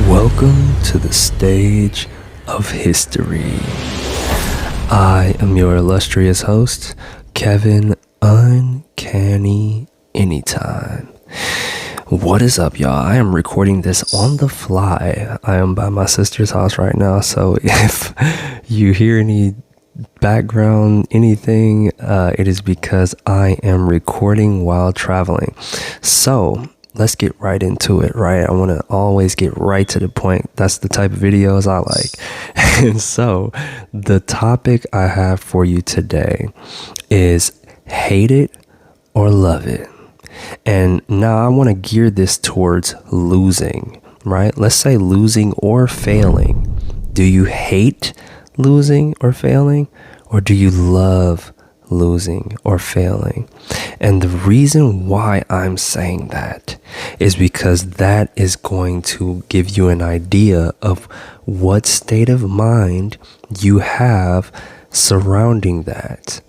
Welcome to the stage of history. I am your illustrious host, Kevin Uncanny Anytime. What is up, y'all? I am recording this on the fly. I am by my sister's house right now, so if you hear any background anything, it is because I am recording while traveling. So let's get right into it, right? I want to always get right to the point. That's the type of videos I like. And so the topic I have for you today is hate it or love it. And now I want to gear this towards losing, right? Let's say losing or failing. Do you hate losing or failing, or do you love losing or failing? And the reason why I'm saying that is because that is going to give you an idea of what state of mind you have surrounding that,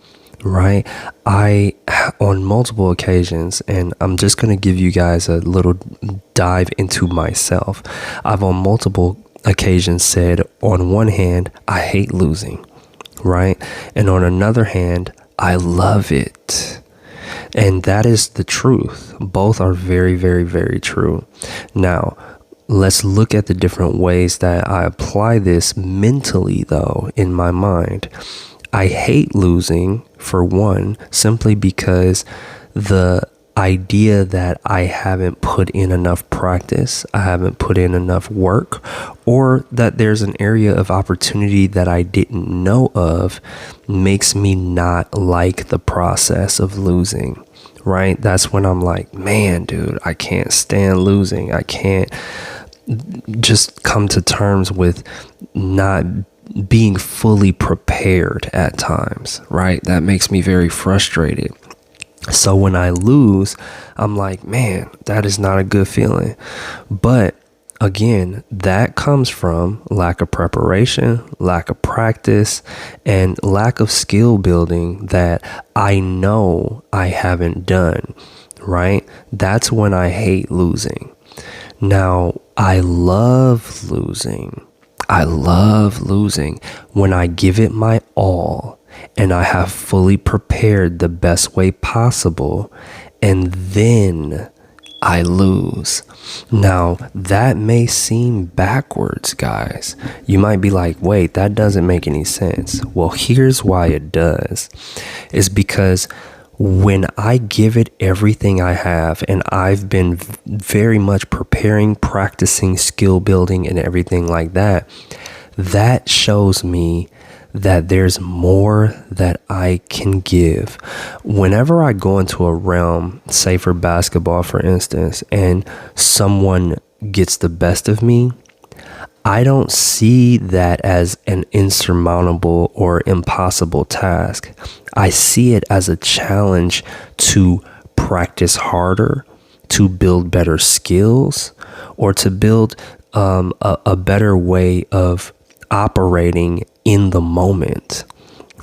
right? I, on multiple occasions, and I'm just going to give you guys a little dive into myself. I've on multiple occasions said, on one hand, I hate losing, right? And on another hand, I love it. And that is the truth. Both are very, very, very true. Now, let's look at the different ways that I apply this mentally, though, in my mind. I hate losing, for one, simply because the idea that I haven't put in enough practice, I haven't put in enough work, or that there's an area of opportunity that I didn't know of makes me not like the process of losing, right? That's when I'm like, man, dude, I can't stand losing. I can't just come to terms with not being fully prepared at times, right? That makes me very frustrated. So when I lose, I'm like, man, that is not a good feeling. But again, that comes from lack of preparation, lack of practice, and lack of skill building that I know I haven't done, right? That's when I hate losing. Now, I love losing. I love losing when I give it my all and I have fully prepared the best way possible, and then I lose. Now, that may seem backwards, guys. You might be like, wait, that doesn't make any sense. Well, here's why it does. It's because when I give it everything I have, and I've been very much preparing, practicing, skill building, and everything like that, that shows me that there's more that I can give. Whenever I go into a realm, say for basketball, for instance, and someone gets the best of me, I don't see that as an insurmountable or impossible task. I see it as a challenge to practice harder, to build better skills, or to build a better way of operating in the moment,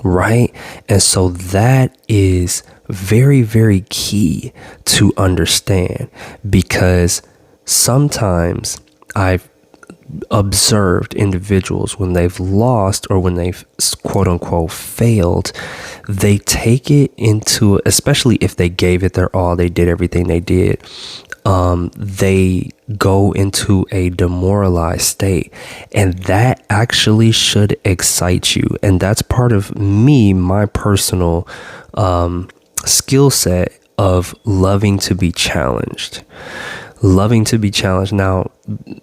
right? And so that is very, very key to understand, because sometimes I've observed individuals when they've lost or when they've quote unquote failed, they take it into, especially if they gave it their all, they did everything they did, they go into a demoralized state, and that actually should excite you. And that's part of me, my personal skill set of loving to be challenged. Loving to be challenged. Now,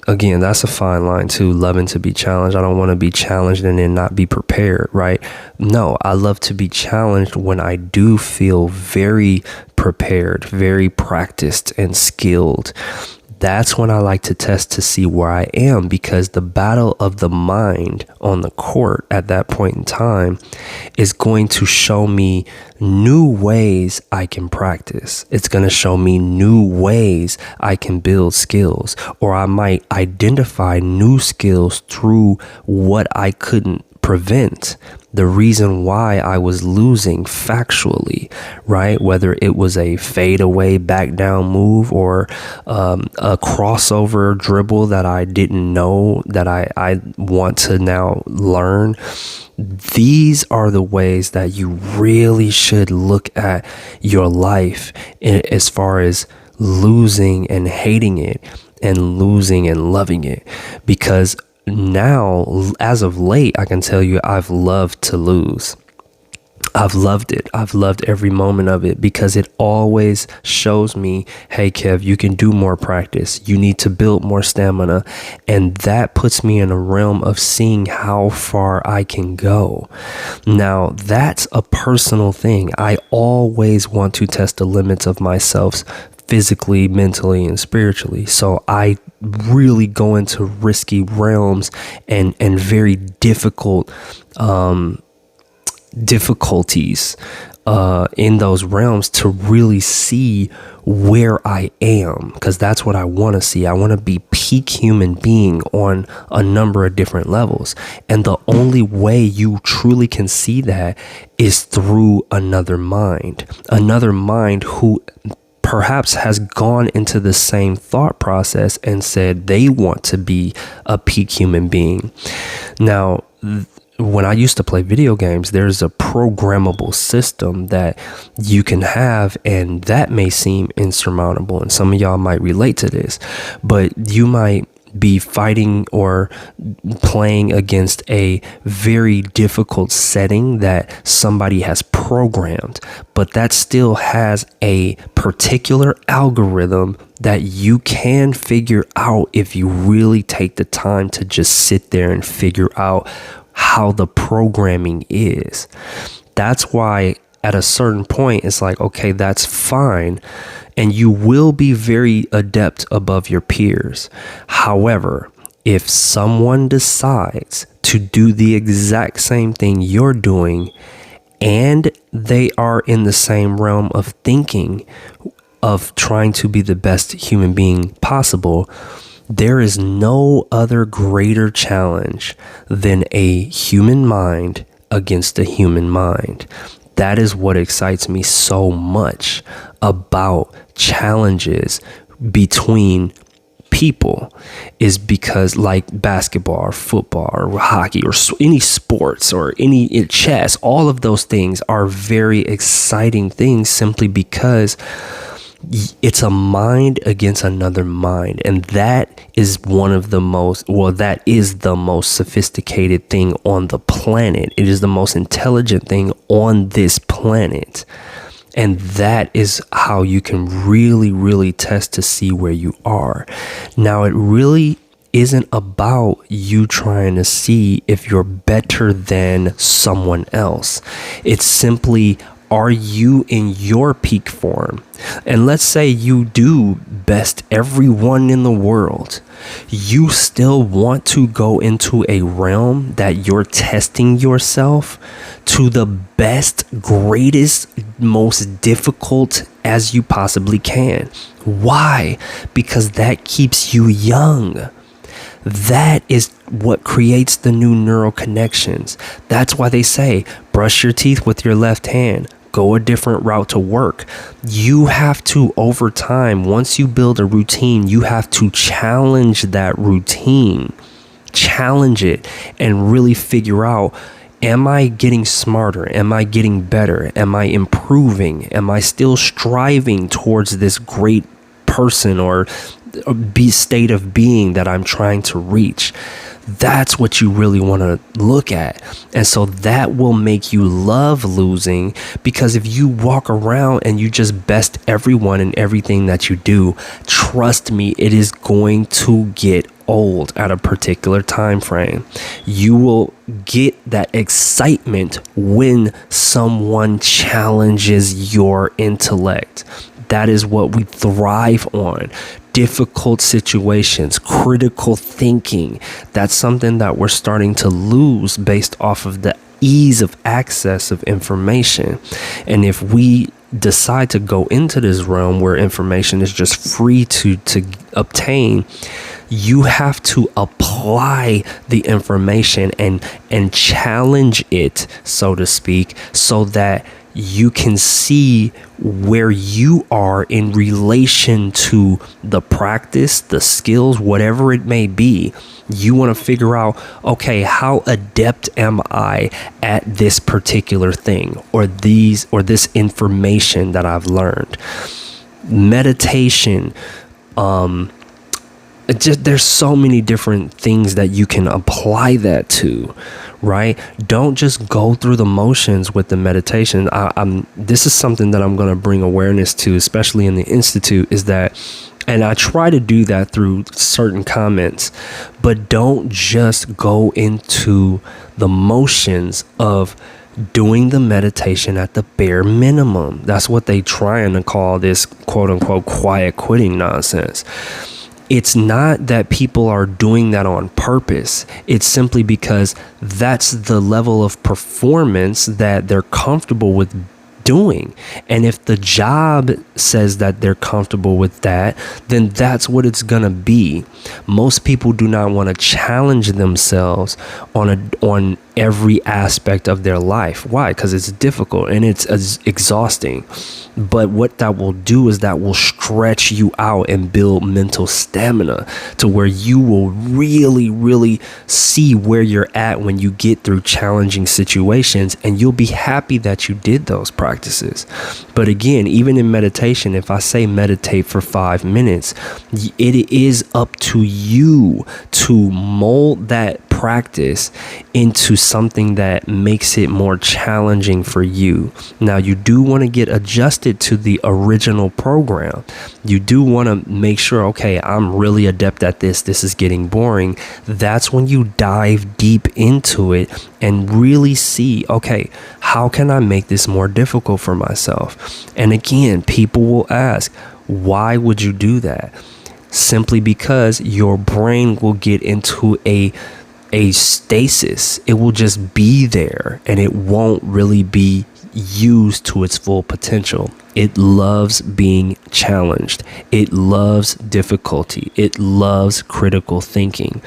again, that's a fine line too, loving to be challenged. I don't want to be challenged and then not be prepared, right? No, I love to be challenged when I do feel very prepared, very practiced and skilled. That's when I like to test to see where I am, because the battle of the mind on the court at that point in time is going to show me new ways I can practice. It's going to show me new ways I can build skills, or I might identify new skills through what I couldn't prevent the reason why I was losing factually, right? Whether it was a fadeaway back down move or a crossover dribble that I didn't know that I want to now learn. These are the ways that you really should look at your life as far as losing and hating it and losing and loving it. Because now, as of late, I can tell you I've loved to lose. I've loved it. I've loved every moment of it because it always shows me, hey, Kev, you can do more practice. You need to build more stamina. And that puts me in a realm of seeing how far I can go. Now, that's a personal thing. I always want to test the limits of myself physically, mentally, and spiritually. So I really go into risky realms and very difficulties in those realms to really see where I am, because that's what I want to see. I want to be peak human being on a number of different levels, and the only way you truly can see that is through another mind who perhaps has gone into the same thought process and said they want to be a peak human being. Now, when I used to play video games, there's a programmable system that you can have, and that may seem insurmountable, and some of y'all might relate to this, but you might be fighting or playing against a very difficult setting that somebody has programmed, but that still has a particular algorithm that you can figure out if you really take the time to just sit there and figure out how the programming is. That's why at a certain point, it's like, okay, that's fine. And you will be very adept above your peers. However, if someone decides to do the exact same thing you're doing, and they are in the same realm of thinking, of trying to be the best human being possible, there is no other greater challenge than a human mind against a human mind. That is what excites me so much about challenges between people, is because like basketball or football or hockey or any sports or any chess, all of those things are very exciting things simply because it's a mind against another mind. And that is that is the most sophisticated thing on the planet. It is the most intelligent thing on this planet. And that is how you can really, really test to see where you are. Now, it really isn't about you trying to see if you're better than someone else. It's simply, are you in your peak form? And let's say you do best everyone in the world. You still want to go into a realm that you're testing yourself to the best, greatest, most difficult as you possibly can. Why? Because that keeps you young. That is what creates the new neural connections. That's why they say, brush your teeth with your left hand. Go a different route to work. You have to, over time, once you build a routine, you have to challenge that routine. Challenge it and really figure out, am I getting smarter? Am I getting better? Am I improving? Am I still striving towards this great person or state of being that I'm trying to reach? That's what you really want to look at. And so that will make you love losing, because if you walk around and you just best everyone and everything that you do, trust me, it is going to get old at a particular time frame. You will get that excitement when someone challenges your intellect. That is what we thrive on. Difficult situations, critical thinking. That's something that we're starting to lose based off of the ease of access of information. And if we decide to go into this realm where information is just free to obtain, you have to apply the information and challenge it, so to speak, so that you can see where you are in relation to the practice, the skills, whatever it may be. You want to figure out, okay, how adept am I at this particular thing or this information that I've learned. Meditation, there's so many different things that you can apply that to, right? Don't just go through the motions with the meditation. This is something that I'm going to bring awareness to, especially in the Institute, is that, and I try to do that through certain comments, but don't just go into the motions of doing the meditation at the bare minimum. That's what they trying to call this quote unquote quiet quitting nonsense. It's not that people are doing that on purpose. It's simply because that's the level of performance that they're comfortable with doing. And if the job says that they're comfortable with that, then that's what it's going to be. Most people do not want to challenge themselves on every aspect of their life. Why? Because it's difficult and it's exhausting. But what that will do is that will stretch you out and build mental stamina to where you will really, really see where you're at when you get through challenging situations, and you'll be happy that you did those practices. But again, even in meditation, if I say meditate for 5 minutes, it is up to you to mold that practice into something that makes it more challenging for you. Now, you do want to get adjusted to the original program. You do want to make sure, okay, I'm really adept at this. This is getting boring. That's when you dive deep into it and really see, okay, how can I make this more difficult for myself? And again, people will ask, why would you do that? Simply because your brain will get into a stasis. It will just be there and it won't really be used to its full potential. It loves being challenged. It loves difficulty. It loves critical thinking.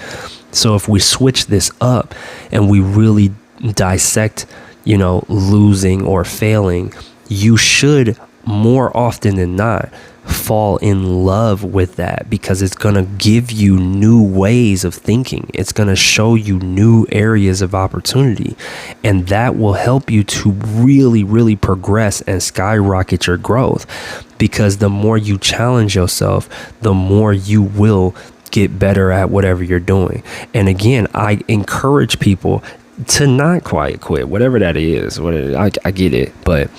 So if we switch this up and we really dissect, losing or failing, you should more often than not fall in love with that, because it's going to give you new ways of thinking. It's going to show you new areas of opportunity, and that will help you to really, really progress and skyrocket your growth, because the more you challenge yourself, the more you will get better at whatever you're doing. And again, I encourage people to not quiet quit, whatever that is. I get it, but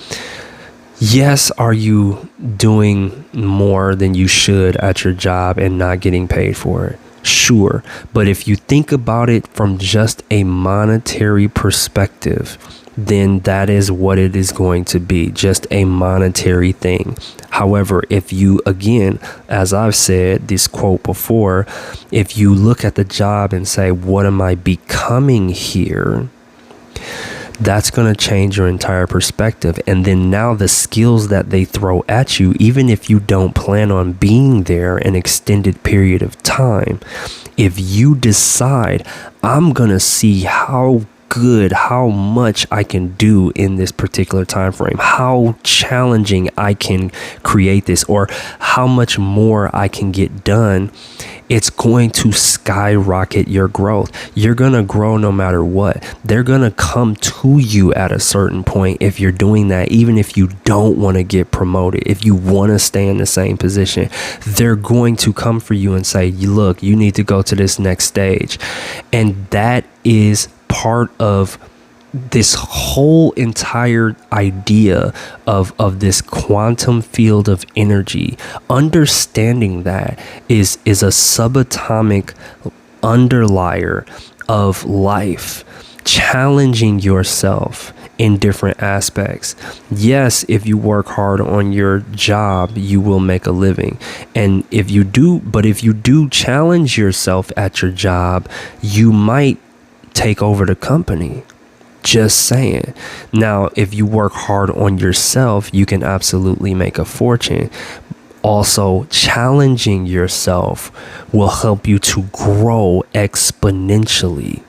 yes, are you doing more than you should at your job and not getting paid for it? Sure. But if you think about it from just a monetary perspective, then that is what it is going to be, just a monetary thing. However, if you, again, as I've said this quote before, if you look at the job and say, what am I becoming here? That's going to change your entire perspective. And then now the skills that they throw at you, even if you don't plan on being there an extended period of time, if you decide, I'm going to see how much I can do in this particular time frame, how challenging I can create this, or how much more I can get done, it's going to skyrocket your growth. You're going to grow no matter what. They're going to come to you at a certain point if you're doing that, even if you don't want to get promoted. If you want to stay in the same position, they're going to come for you and say, look, you need to go to this next stage. And that is part of this whole entire idea of this quantum field of energy. Understanding that is a subatomic underlier of life, challenging yourself in different aspects. Yes, if you work hard on your job, you will make a living. And if you do challenge yourself at your job, you might take over the company. Just saying. Now, if you work hard on yourself, you can absolutely make a fortune. also challenging yourself will help you to grow exponentially.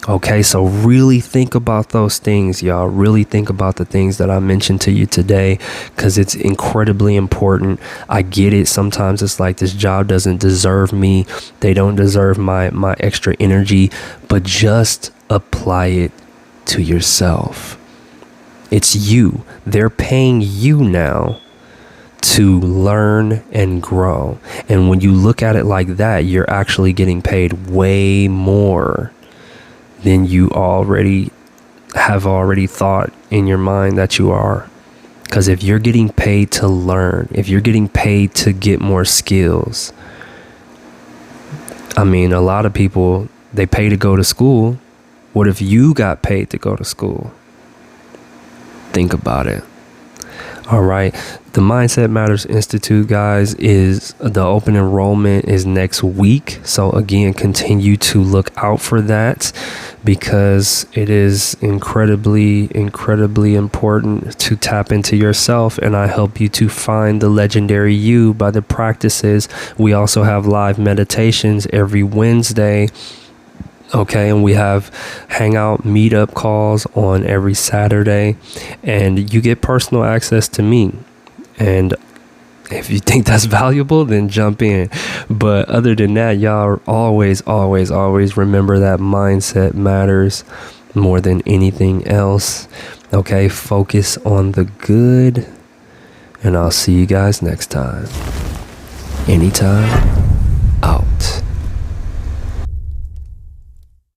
Okay, so really think about those things, y'all. Really think about the things that I mentioned to you today, because it's incredibly important. I get it. Sometimes it's like, this job doesn't deserve me. They don't deserve my extra energy, but just apply it to yourself. It's you. They're paying you now to learn and grow. And when you look at it like that, you're actually getting paid way more than you already thought in your mind that you are. Because if you're getting paid to learn, if you're getting paid to get more skills, I mean, a lot of people, they pay to go to school. What if you got paid to go to school? Think about it. All right. The Mindset Matters Institute, guys, is the open enrollment is next week. So again, continue to look out for that, because it is incredibly important to tap into yourself. And I help you to find the legendary you by the practices. We also have live meditations every Wednesday. Okay, and we have hangout meetup calls on every Saturday, and you get personal access to me. And if you think that's valuable, then jump in. But other than that, y'all always remember that mindset matters more than anything else. Okay, focus on the good, and I'll see you guys next time. Anytime.